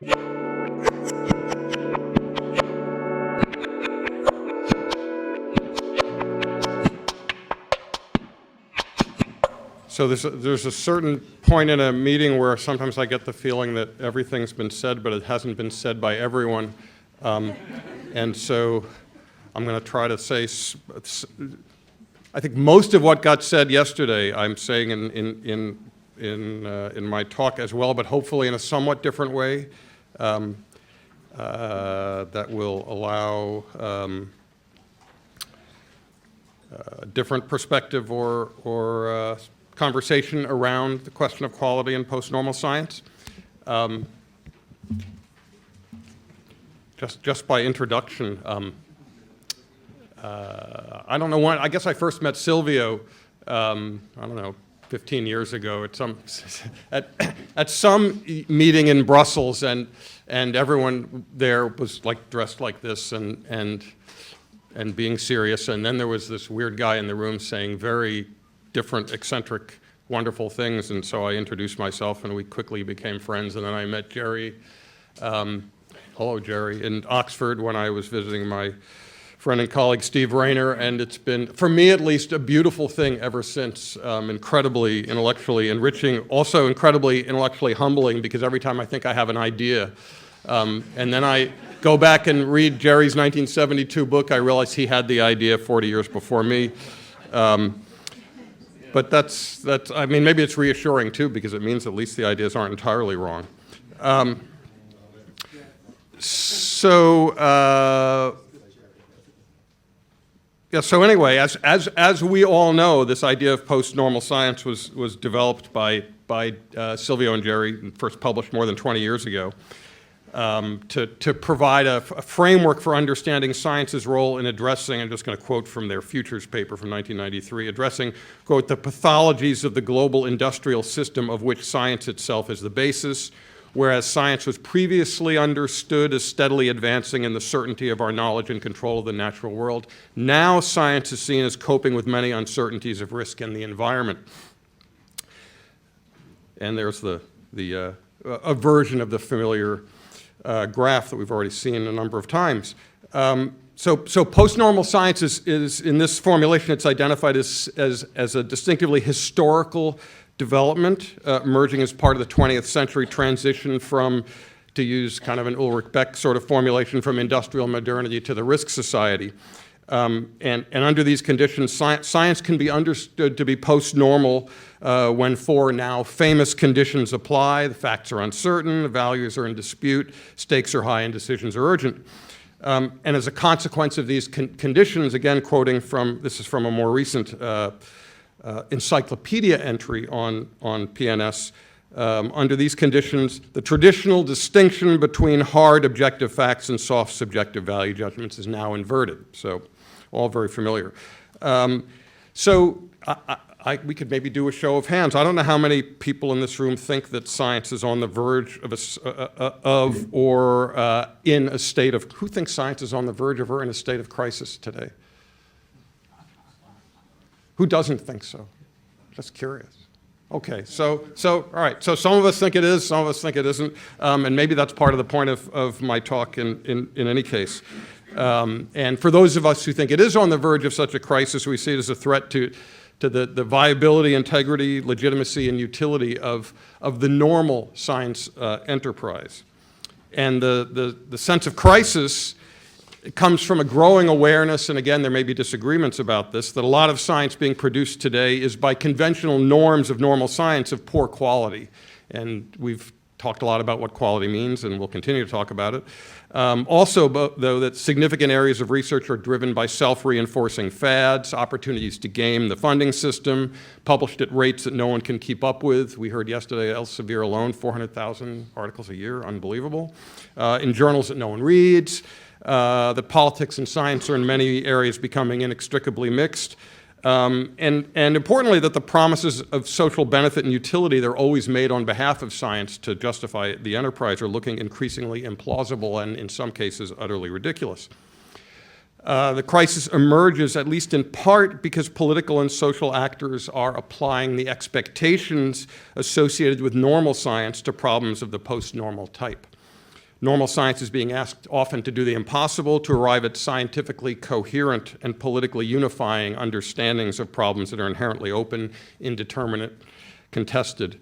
So there's a certain point in a meeting where sometimes I get the feeling that everything's been said, but it hasn't been said by everyone. And so I'm going to try to say, I think most of what got said yesterday I'm saying in my talk as well, but hopefully in a somewhat different way that will allow a different perspective or conversation around the question of quality in post-normal science. Just by introduction, I don't know when, I guess I first met Silvio, I don't know, 15 years ago at some meeting in Brussels, and everyone there was like dressed like this and being serious, and then there was this weird guy in the room saying very different, eccentric, wonderful things, and so I introduced myself and we quickly became friends, and then I met Jerry, hello Jerry, in Oxford when I was visiting my friend and colleague Steve Rayner, and it's been, for me at least, a beautiful thing ever since, incredibly intellectually enriching, also incredibly intellectually humbling, because every time I think I have an idea, and then I go back and read Jerry's 1972 book, I realize he had the idea 40 years before me. But that's, I mean, maybe it's reassuring too, because it means at least the ideas aren't entirely wrong. So anyway, as we all know, this idea of post-normal science was developed by Silvio and Jerry, first published more than 20 years ago, to provide a framework for understanding science's role in addressing, I'm just going to quote from their Futures paper from 1993, addressing, quote, the pathologies of the global industrial system of which science itself is the basis, whereas science was previously understood as steadily advancing in the certainty of our knowledge and control of the natural world. Now science is seen as coping with many uncertainties of risk in the environment. And there's a version of the familiar graph that we've already seen a number of times. So post-normal science is, in this formulation, it's identified as a distinctively historical development, emerging as part of the 20th century transition from, to use kind of an Ulrich Beck sort of formulation, from industrial modernity to the risk society. And under these conditions, science can be understood to be post-normal when four now famous conditions apply. The facts are uncertain, the values are in dispute, stakes are high, and decisions are urgent. And as a consequence of these conditions, again quoting from, this is from a more recent encyclopedia entry on PNS, under these conditions, the traditional distinction between hard objective facts and soft subjective value judgments is now inverted. So, all very familiar. We could maybe do a show of hands. I don't know how many people in this room think that science is on the verge of or in a state of, who thinks science is on the verge of or in a state of crisis today? Who doesn't think so? Just curious. Okay, so all right, so some of us think it is, some of us think it isn't, and maybe that's part of the point of my talk in any case. And for those of us who think it is on the verge of such a crisis, we see it as a threat to the viability, integrity, legitimacy, and utility of the normal science enterprise. And the sense of crisis, it comes from a growing awareness, and again, there may be disagreements about this, that a lot of science being produced today is by conventional norms of normal science of poor quality. And we've talked a lot about what quality means, and we'll continue to talk about it. Also, though, that significant areas of research are driven by self-reinforcing fads, opportunities to game the funding system, published at rates that no one can keep up with. We heard yesterday Elsevier alone, 400,000 articles a year, unbelievable. In journals that no one reads. That politics and science are in many areas becoming inextricably mixed. And importantly, that the promises of social benefit and utility that are always made on behalf of science to justify the enterprise are looking increasingly implausible and in some cases utterly ridiculous. The crisis emerges at least in part because political and social actors are applying the expectations associated with normal science to problems of the post-normal type. Normal science is being asked often to do the impossible, to arrive at scientifically coherent and politically unifying understandings of problems that are inherently open, indeterminate, contested,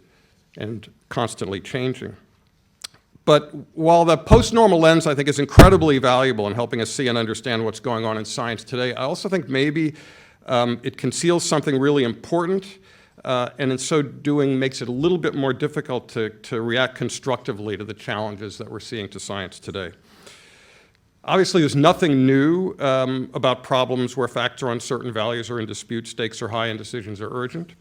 and constantly changing. But while the post-normal lens, I think, is incredibly valuable in helping us see and understand what's going on in science today, I also think maybe it conceals something really important, and in so doing makes it a little bit more difficult to react constructively to the challenges that we're seeing to science today. Obviously, there's nothing new about problems where facts are uncertain, values are in dispute, stakes are high, and decisions are urgent.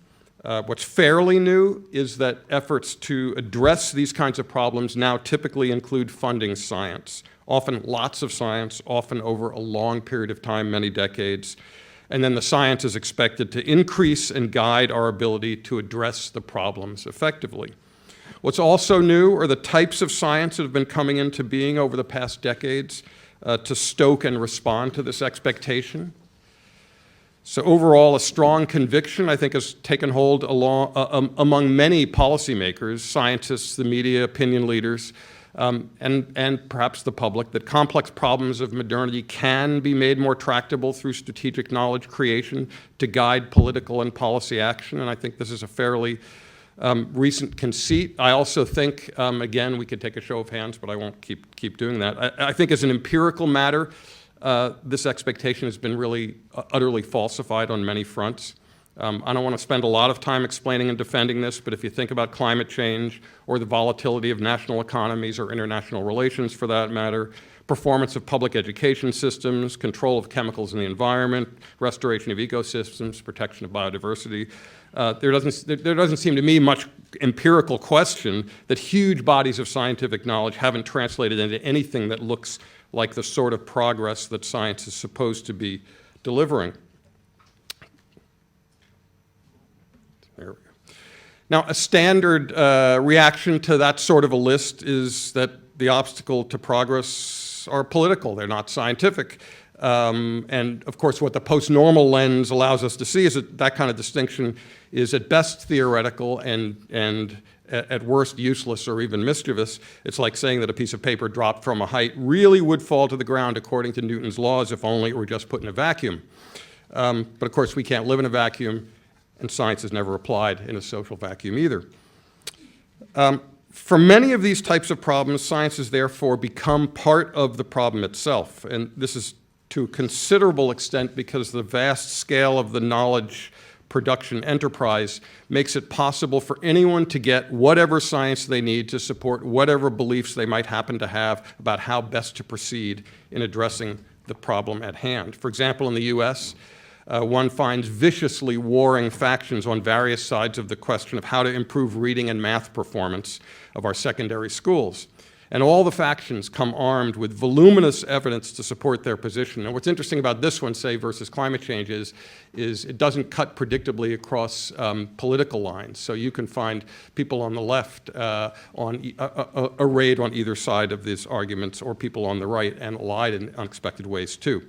What's fairly new is that efforts to address these kinds of problems now typically include funding science, often lots of science, often over a long period of time, many decades. And then the science is expected to increase and guide our ability to address the problems effectively. What's also new are the types of science that have been coming into being over the past decades to stoke and respond to this expectation. So overall, a strong conviction, I think, has taken hold among many policymakers, scientists, the media, opinion leaders, and perhaps the public, that complex problems of modernity can be made more tractable through strategic knowledge creation to guide political and policy action. And I think this is a fairly recent conceit. I also think, again, we could take a show of hands, but I won't keep doing that. I think as an empirical matter, this expectation has been really utterly falsified on many fronts. I don't want to spend a lot of time explaining and defending this, but if you think about climate change or the volatility of national economies or international relations for that matter, performance of public education systems, control of chemicals in the environment, restoration of ecosystems, protection of biodiversity, there doesn't seem to me much empirical question that huge bodies of scientific knowledge haven't translated into anything that looks like the sort of progress that science is supposed to be delivering. There we go. Now, a standard reaction to that sort of a list is that the obstacle to progress are political, they're not scientific. And of course, what the post-normal lens allows us to see is that kind of distinction is at best theoretical and at worst useless or even mischievous. It's like saying that a piece of paper dropped from a height really would fall to the ground according to Newton's laws if only it were just put in a vacuum. But of course, we can't live in a vacuum, and science is never applied in a social vacuum either. For many of these types of problems, science has therefore become part of the problem itself. And this is to a considerable extent because the vast scale of the knowledge production enterprise makes it possible for anyone to get whatever science they need to support whatever beliefs they might happen to have about how best to proceed in addressing the problem at hand. For example, in the US, one finds viciously warring factions on various sides of the question of how to improve reading and math performance of our secondary schools. And all the factions come armed with voluminous evidence to support their position. And what's interesting about this one, say, versus climate change is it doesn't cut predictably across political lines. So you can find people on the left arrayed on either side of these arguments, or people on the right and allied in unexpected ways too.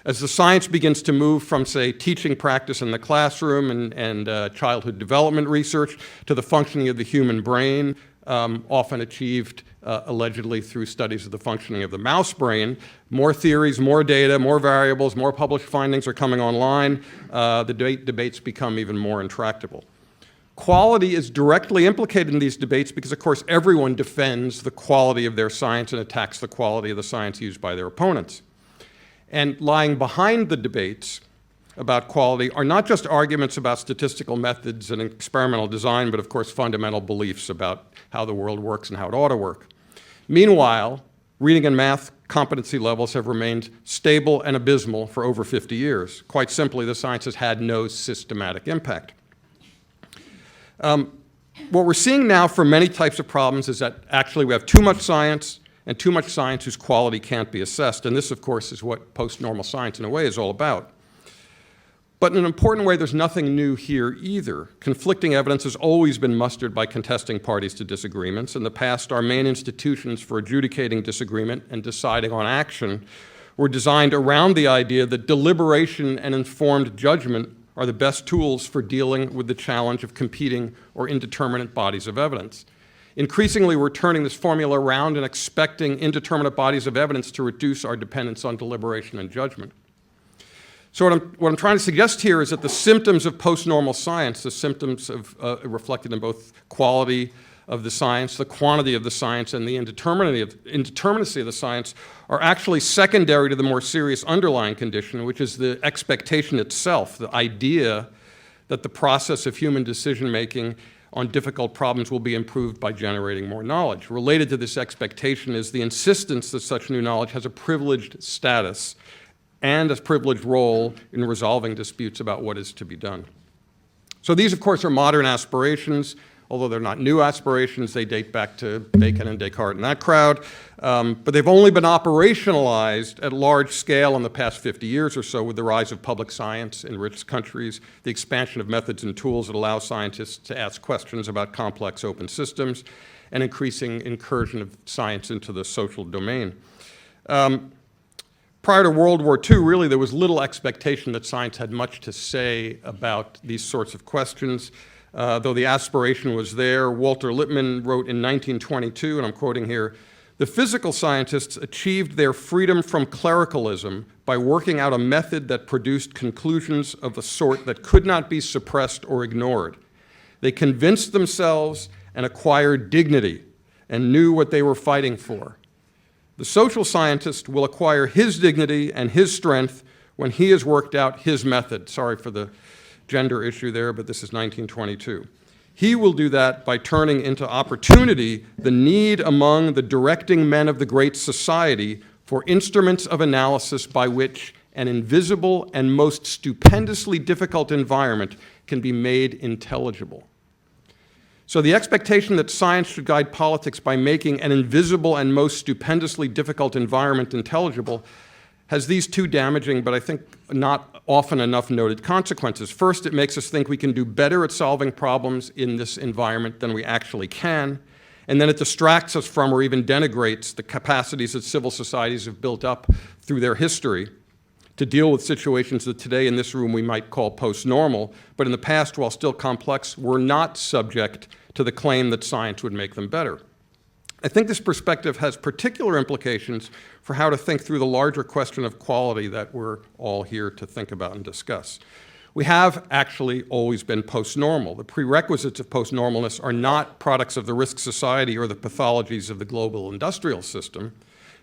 As the science begins to move from, say, teaching practice in the classroom and childhood development research to the functioning of the human brain, often achieved allegedly through studies of the functioning of the mouse brain, more theories, more data, more variables, more published findings are coming online. The debates become even more intractable. Quality is directly implicated in these debates because, of course, everyone defends the quality of their science and attacks the quality of the science used by their opponents. And lying behind the debates about quality are not just arguments about statistical methods and experimental design, but of course fundamental beliefs about how the world works and how it ought to work. Meanwhile, reading and math competency levels have remained stable and abysmal for over 50 years. Quite simply, the science has had no systematic impact. What we're seeing now for many types of problems is that actually we have too much science and too much science whose quality can't be assessed. And this, of course, is what post-normal science in a way is all about. But in an important way, there's nothing new here either. Conflicting evidence has always been mustered by contesting parties to disagreements. In the past, our main institutions for adjudicating disagreement and deciding on action were designed around the idea that deliberation and informed judgment are the best tools for dealing with the challenge of competing or indeterminate bodies of evidence. Increasingly, we're turning this formula around and expecting indeterminate bodies of evidence to reduce our dependence on deliberation and judgment. So what I'm trying to suggest here is that the symptoms of post-normal science, the symptoms of reflected in both quality of the science, the quantity of the science, and the indeterminacy of the science, are actually secondary to the more serious underlying condition, which is the expectation itself, the idea that the process of human decision-making on difficult problems will be improved by generating more knowledge. Related to this expectation is the insistence that such new knowledge has a privileged status and a privileged role in resolving disputes about what is to be done. So these, of course, are modern aspirations. Although they're not new aspirations, they date back to Bacon and Descartes and that crowd. But they've only been operationalized at large scale in the past 50 years or so with the rise of public science in rich countries, the expansion of methods and tools that allow scientists to ask questions about complex open systems, and increasing incursion of science into the social domain. Prior to World War II, really, there was little expectation that science had much to say about these sorts of questions. Though the aspiration was there, Walter Lippmann wrote in 1922, and I'm quoting here, "The physical scientists achieved their freedom from clericalism by working out a method that produced conclusions of a sort that could not be suppressed or ignored. They convinced themselves and acquired dignity and knew what they were fighting for. The social scientist will acquire his dignity and his strength when he has worked out his method." Sorry for the gender issue there, but this is 1922. "He will do that by turning into opportunity the need among the directing men of the great society for instruments of analysis by which an invisible and most stupendously difficult environment can be made intelligible." So the expectation that science should guide politics by making an invisible and most stupendously difficult environment intelligible has these two damaging, but I think not often enough noted consequences. First, it makes us think we can do better at solving problems in this environment than we actually can, and then it distracts us from or even denigrates the capacities that civil societies have built up through their history to deal with situations that today in this room we might call post-normal, but in the past, while still complex, were not subject to the claim that science would make them better. I think this perspective has particular implications for how to think through the larger question of quality that we're all here to think about and discuss. We have actually always been post-normal. The prerequisites of post-normalness are not products of the risk society or the pathologies of the global industrial system.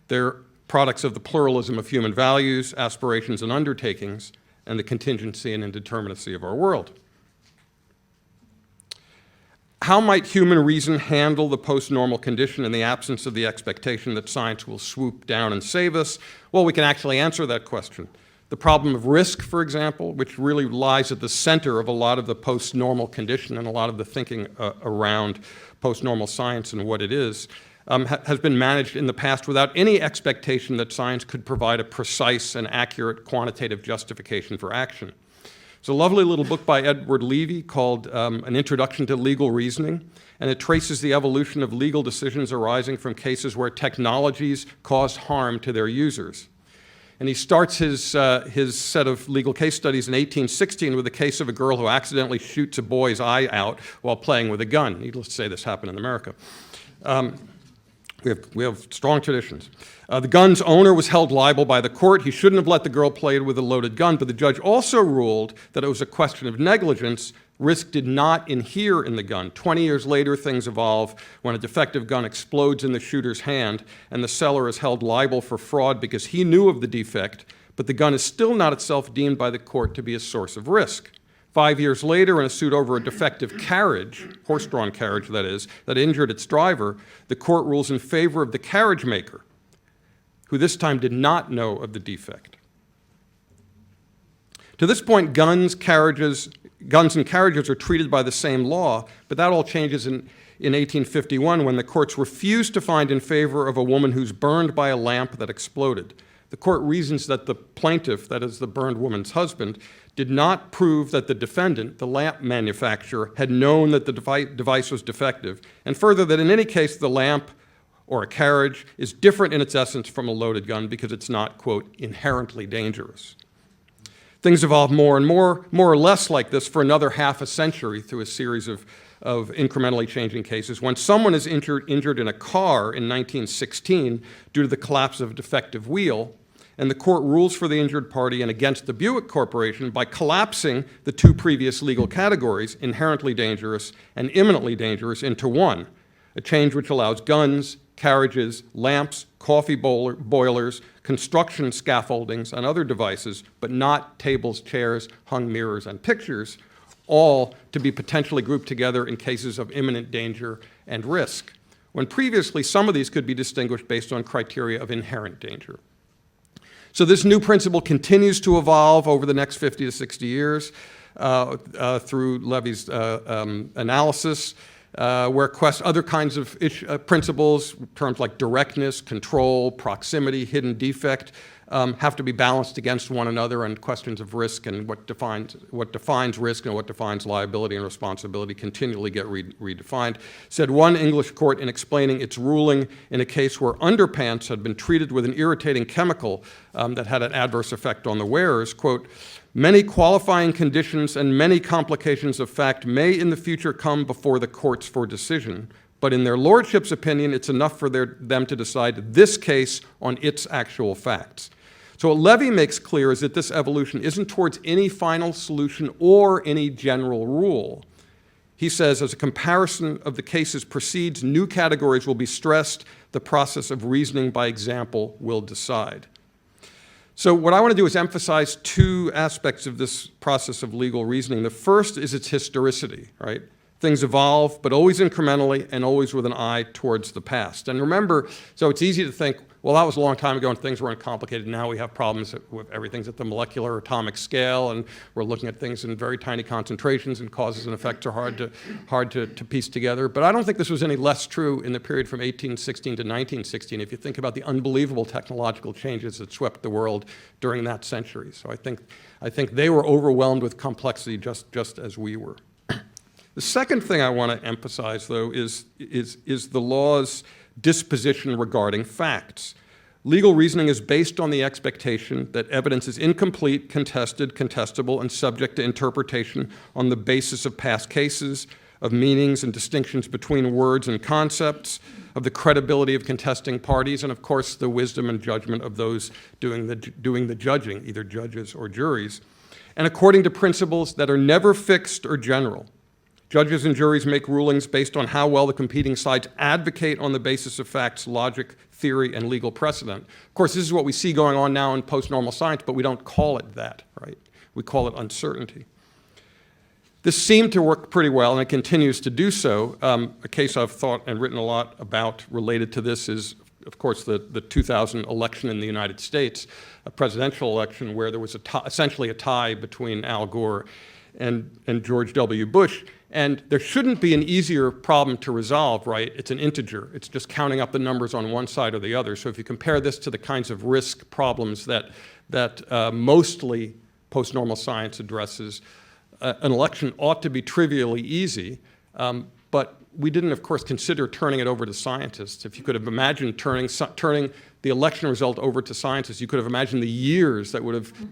They're products of the pluralism of human values, aspirations, and undertakings, and the contingency and indeterminacy of our world. How might human reason handle the post-normal condition in the absence of the expectation that science will swoop down and save us? Well, we can actually answer that question. The problem of risk, for example, which really lies at the center of a lot of the post-normal condition and a lot of the thinking around post-normal science and what it is, has been managed in the past without any expectation that science could provide a precise and accurate quantitative justification for action. It's a lovely little book by Edward Levy called An Introduction to Legal Reasoning, and it traces the evolution of legal decisions arising from cases where technologies caused harm to their users. And he starts his set of legal case studies in 1816 with the case of a girl who accidentally shoots a boy's eye out while playing with a gun. Needless to say, this happened in America. We have strong traditions. The gun's owner was held liable by the court. He shouldn't have let the girl play with a loaded gun, but the judge also ruled that it was a question of negligence. Risk did not inhere in the gun. 20 years later, things evolve when a defective gun explodes in the shooter's hand, and the seller is held liable for fraud because he knew of the defect, but the gun is still not itself deemed by the court to be a source of risk. 5 years later, in a suit over a defective carriage, horse-drawn carriage that is, that injured its driver, the court rules in favor of the carriage maker, who this time did not know of the defect. To this point, guns and carriages are treated by the same law, but that all changes in 1851 when the courts refused to find in favor of a woman who's burned by a lamp that exploded. The court reasons that the plaintiff, that is the burned woman's husband, did not prove that the defendant, the lamp manufacturer, had known that the device was defective, and further that in any case the lamp or a carriage is different in its essence from a loaded gun because it's not, quote, inherently dangerous. Things evolved more and more or less like this for another half a century through a series of of incrementally changing cases. When someone is injured in a car in 1916 due to the collapse of a defective wheel, and the court rules for the injured party and against the Buick Corporation by collapsing the two previous legal categories, inherently dangerous and imminently dangerous, into one, a change which allows guns, carriages, lamps, coffee boilers, construction scaffoldings, and other devices, but not tables, chairs, hung mirrors, and pictures, all to be potentially grouped together in cases of imminent danger and risk, when previously some of these could be distinguished based on criteria of inherent danger. So this new principle continues to evolve over the next 50 to 60 years through Levy's analysis, where other kinds of principles, terms like directness, control, proximity, hidden defect, have to be balanced against one another, and questions of risk and what defines risk and what defines liability and responsibility continually get redefined. Said one English court in explaining its ruling in a case where underpants had been treated with an irritating chemical that had an adverse effect on the wearers, quote, "Many qualifying conditions and many complications of fact may in the future come before the courts for decision, but in their lordship's opinion, it's enough for them to decide this case on its actual facts." So what Levy makes clear is that this evolution isn't towards any final solution or any general rule. He says, as a comparison of the cases proceeds, new categories will be stressed, the process of reasoning by example will decide. So what I want to do is emphasize two aspects of this process of legal reasoning. The first is its historicity, right? Things evolve, but always incrementally and always with an eye towards the past. And remember, so it's easy to think, well, that was a long time ago and things weren't complicated. Now we have problems with everything's at the molecular atomic scale, and we're looking at things in very tiny concentrations, and causes and effects are hard to piece together. But I don't think this was any less true in the period from 1816 to 1916 if you think about the unbelievable technological changes that swept the world during that century. So I think they were overwhelmed with complexity just as we were. The second thing I want to emphasize, though, is the law's disposition regarding facts. Legal reasoning is based on the expectation that evidence is incomplete, contested, contestable, and subject to interpretation on the basis of past cases, of meanings and distinctions between words and concepts, of the credibility of contesting parties, and of course the wisdom and judgment of those doing the judging, either judges or juries, and according to principles that are never fixed or general. Judges and juries make rulings based on how well the competing sides advocate on the basis of facts, logic, theory, and legal precedent. Of course, this is what we see going on now in post-normal science, but we don't call it that, right? We call it uncertainty. This seemed to work pretty well, and it continues to do so. A case I've thought and written a lot about related to this is, of course, the 2000 election in the United States, a presidential election where there was essentially a tie between Al Gore and George W. Bush. And there shouldn't be an easier problem to resolve, right? It's an integer. It's just counting up the numbers on one side or the other. So if you compare this to the kinds of risk problems that mostly post-normal science addresses, an election ought to be trivially easy, but we didn't, of course, consider turning it over to scientists. If you could have imagined turning the election result over to scientists, you could have imagined the years that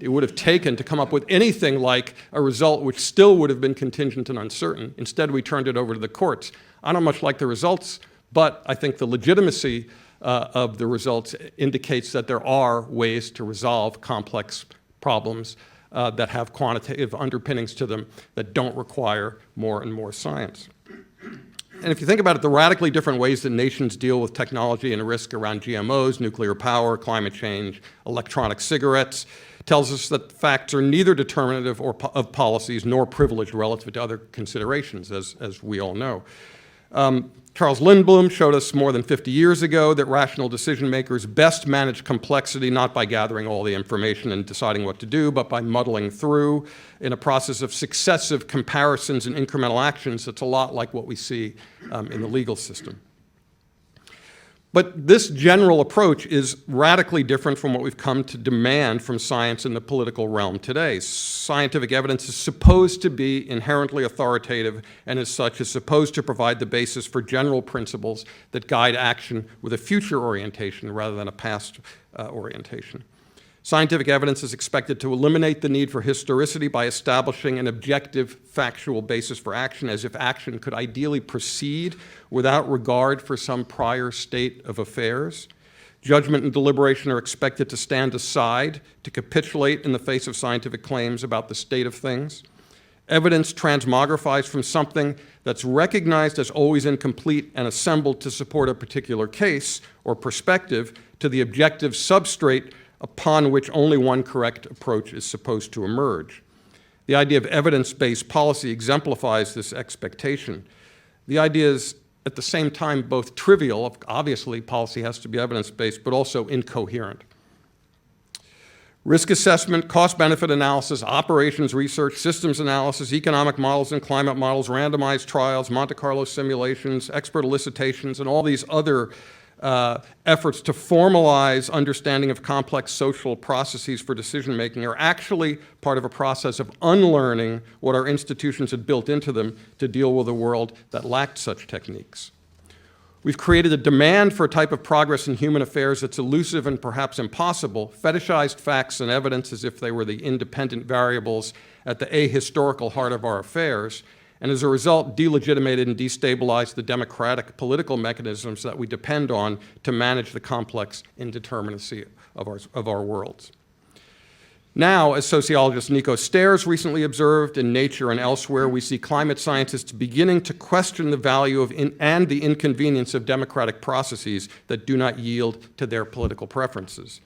it would have taken to come up with anything like a result which still would have been contingent and uncertain. Instead, we turned it over to the courts. I don't much like the results, but I think the legitimacy of the results indicates that there are ways to resolve complex problems that have quantitative underpinnings to them that don't require more and more science. And if you think about it, the radically different ways that nations deal with technology and risk around GMOs, nuclear power, climate change, electronic cigarettes, tells us that facts are neither determinative of policies nor privileged relative to other considerations, as we all know. Charles Lindblom showed us more than 50 years ago that rational decision makers best manage complexity not by gathering all the information and deciding what to do, but by muddling through in a process of successive comparisons and incremental actions that's a lot like what we see in the legal system. But this general approach is radically different from what we've come to demand from science in the political realm today. Scientific evidence is supposed to be inherently authoritative and as such is supposed to provide the basis for general principles that guide action with a future orientation rather than a past orientation. Scientific evidence is expected to eliminate the need for historicity by establishing an objective, factual basis for action, as if action could ideally proceed without regard for some prior state of affairs. Judgment and deliberation are expected to stand aside, to capitulate in the face of scientific claims about the state of things. Evidence transmogrifies from something that's recognized as always incomplete and assembled to support a particular case or perspective to the objective substrate upon which only one correct approach is supposed to emerge. The idea of evidence-based policy exemplifies this expectation. The idea is at the same time both trivial, obviously policy has to be evidence-based, but also incoherent. Risk assessment, cost-benefit analysis, operations research, systems analysis, economic models and climate models, randomized trials, Monte Carlo simulations, expert elicitations, and all these other efforts to formalize understanding of complex social processes for decision-making are actually part of a process of unlearning what our institutions had built into them to deal with a world that lacked such techniques. We've created a demand for a type of progress in human affairs that's elusive and perhaps impossible, fetishized facts and evidence as if they were the independent variables at the ahistorical heart of our affairs, and as a result, delegitimated and destabilized the democratic political mechanisms that we depend on to manage the complex indeterminacy of our worlds. Now, as sociologist Nico Stairs recently observed in Nature and elsewhere, we see climate scientists beginning to question the value of and the inconvenience of democratic processes that do not yield to their political preferences.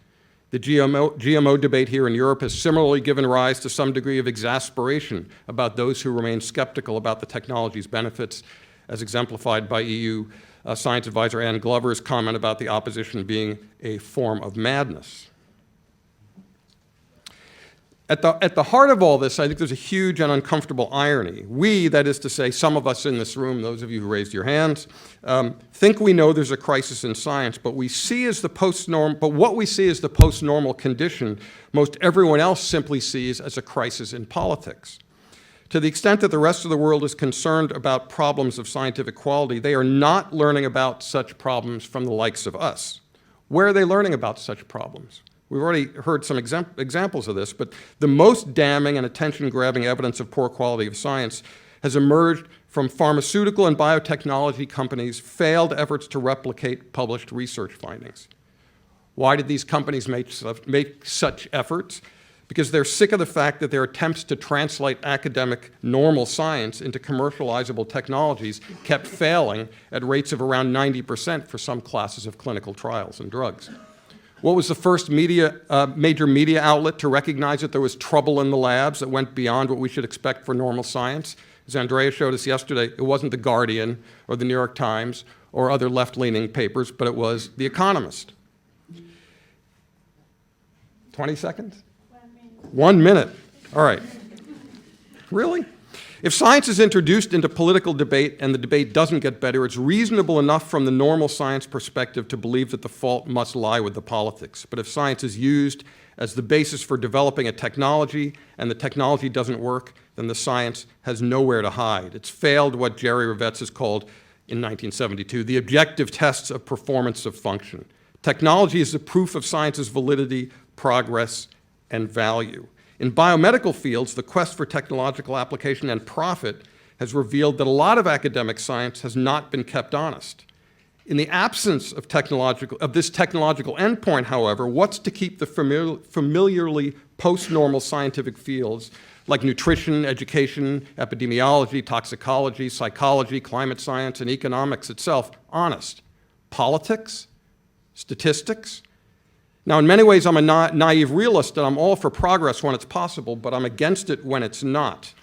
The GMO debate here in Europe has similarly given rise to some degree of exasperation about those who remain skeptical about the technology's benefits, as exemplified by EU science advisor Ann Glover's comment about the opposition being a form of madness. At the heart of all this, I think there's a huge and uncomfortable irony. We, that is to say, some of us in this room, those of you who raised your hands, think we know there's a crisis in science, but what we see as the post-normal condition, most everyone else simply sees as a crisis in politics. To the extent that the rest of the world is concerned about problems of scientific quality, they are not learning about such problems from the likes of us. Where are they learning about such problems? We've already heard some examples of this, but the most damning and attention-grabbing evidence of poor quality of science has emerged from pharmaceutical and biotechnology companies' failed efforts to replicate published research findings. Why did these companies make such efforts? Because they're sick of the fact that their attempts to translate academic normal science into commercializable technologies kept failing at rates of around 90% for some classes of clinical trials and drugs. What was the first major media outlet to recognize that there was trouble in the labs that went beyond what we should expect for normal science? As Andrea showed us yesterday, it wasn't The Guardian or The New York Times or other left-leaning papers, but it was The Economist. 20 seconds? 1 minute. All right. Really? If science is introduced into political debate and the debate doesn't get better, it's reasonable enough from the normal science perspective to believe that the fault must lie with the politics. But if science is used as the basis for developing a technology and the technology doesn't work, then the science has nowhere to hide. It's failed what Jerry Revets has called, in 1972, the objective tests of performance of function. Technology is the proof of science's validity, progress, and value. In biomedical fields, the quest for technological application and profit has revealed that a lot of academic science has not been kept honest. In the absence of this technological endpoint, however, what's to keep the familiarly post-normal scientific fields like nutrition, education, epidemiology, toxicology, psychology, climate science, and economics itself honest? Politics? Statistics? Now, in many ways, I'm a naive realist, and I'm all for progress when it's possible, but I'm against it when it's not.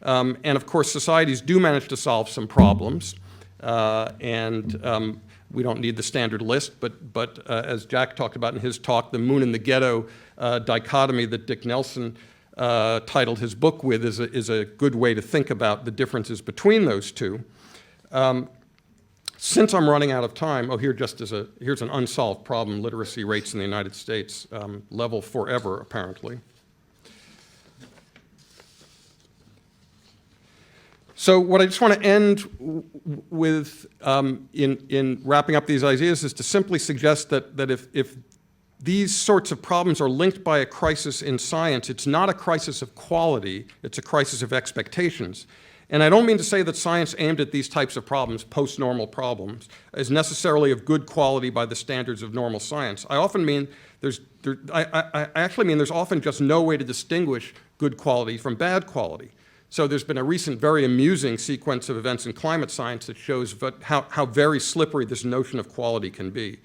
And of course, societies do manage to solve some problems, and we don't need the standard list, but as Jack talked about in his talk, the moon and the ghetto dichotomy that Dick Nelson titled his book with is a good way to think about the differences between those two. Since I'm running out of time, here's an unsolved problem: literacy rates in the United States, level forever, apparently. So what I just want to end with in wrapping up these ideas is to simply suggest that if these sorts of problems are linked by a crisis in science. It's not a crisis of quality, it's a crisis of expectations. And I don't mean to say that science aimed at these types of problems, post-normal problems, is necessarily of good quality by the standards of normal science. I often mean I actually mean there's often just no way to distinguish good quality from bad quality. So there's been a recent very amusing sequence of events in climate science that shows how very slippery this notion of quality can be.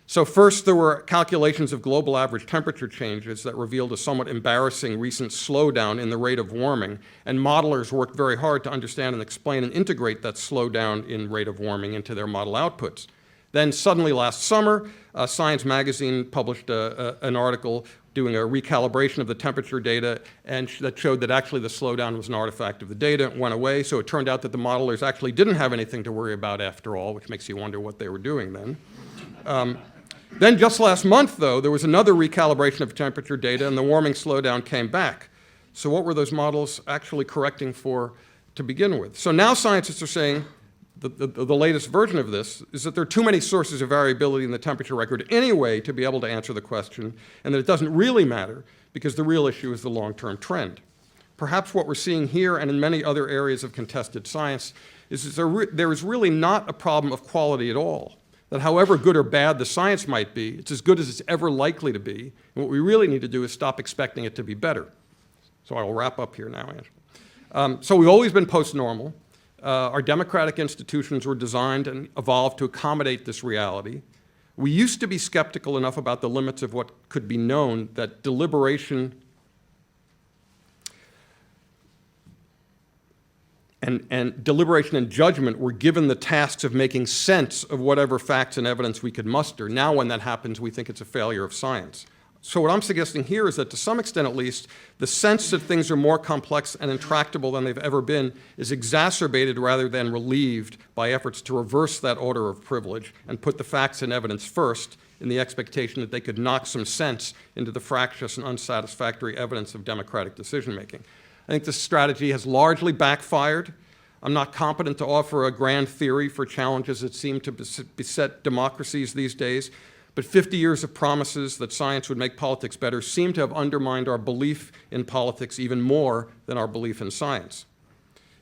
So first, there were calculations of global average temperature changes that revealed a somewhat embarrassing recent slowdown in the rate of warming, and modelers worked very hard to understand and explain and integrate that slowdown in rate of warming into their model outputs. Then suddenly last summer, Science magazine published an article doing a recalibration of the temperature data, and that showed that actually the slowdown was an artifact of the data. It went away, so it turned out that the modelers actually didn't have anything to worry about after all, which makes you wonder what they were doing then. Then just last month, though, there was another recalibration of temperature data, and the warming slowdown came back. So what were those models actually correcting for to begin with? So now scientists are saying, the latest version of this is that there are too many sources of variability in the temperature record anyway to be able to answer the question, and that it doesn't really matter because the real issue is the long-term trend. Perhaps what we're seeing here and in many other areas of contested science is there is really not a problem of quality at all. That however good or bad the science might be, it's as good as it's ever likely to be, and what we really need to do is stop expecting it to be better. So I will wrap up here now, Angela. So we've always been post-normal. Our democratic institutions were designed and evolved to accommodate this reality. We used to be skeptical enough about the limits of what could be known that deliberation and deliberation and judgment were given the tasks of making sense of whatever facts and evidence we could muster. Now when that happens, we think it's a failure of science. So what I'm suggesting here is that to some extent at least, the sense that things are more complex and intractable than they've ever been is exacerbated rather than relieved by efforts to reverse that order of privilege and put the facts and evidence first in the expectation that they could knock some sense into the fractious and unsatisfactory evidence of democratic decision-making. I think this strategy has largely backfired. I'm not competent to offer a grand theory for challenges that seem to beset democracies these days, but 50 years of promises that science would make politics better seem to have undermined our belief in politics even more than our belief in science.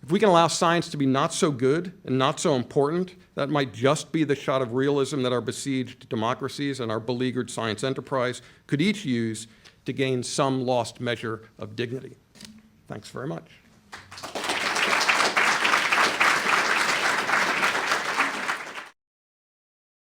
If we can allow science to be not so good and not so important, that might just be the shot of realism that our besieged democracies and our beleaguered science enterprise could each use to gain some lost measure of dignity. Thanks very much.